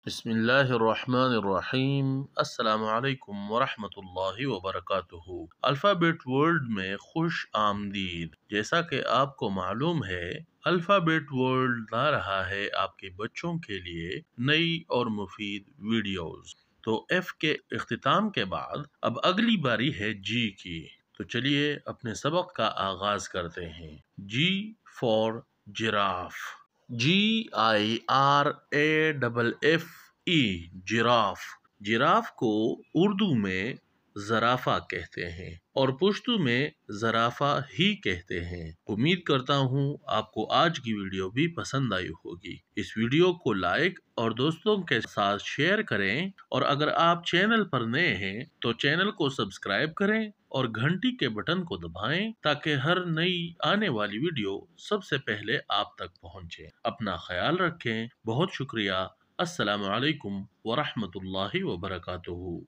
बिस्मिल्लाहिर्रहमानिर्रहीम। अस्सलाम वालेकुम वरहमतुल्लाहि वबरकातुहू। अल्फ़ाबेट वर्ल्ड में खुश आमदीद। जैसा कि आपको मालूम है, अल्फ़ाबेट वर्ल्ड ला रहा है आपके बच्चों के लिए नई और मुफीद वीडियोस। तो एफ के इख्तिताम के बाद अब अगली बारी है जी की। तो चलिए अपने सबक का आगाज करते हैं। G for giraffe. GIRAFFE giraffe. Giraffe को उर्दू में ज़राफ़ा कहते हैं और पुश्तू में ज़राफ़ा ही कहते हैं। उम्मीद करता हूँ आपको आज की वीडियो भी पसंद आई होगी। इस वीडियो को लाइक और दोस्तों के साथ शेयर करें और अगर आप चैनल पर नए हैं तो चैनल को सब्सक्राइब करें और घंटी के बटन को दबाएं ताकि हर नई आने वाली वीडियो सबसे पहले आप तक पहुंचे। अपना ख्याल रखें। बहुत शुक्रिया। अस्सलामु अलैकुम वरहमतुल्लाहि वबरकातुहू।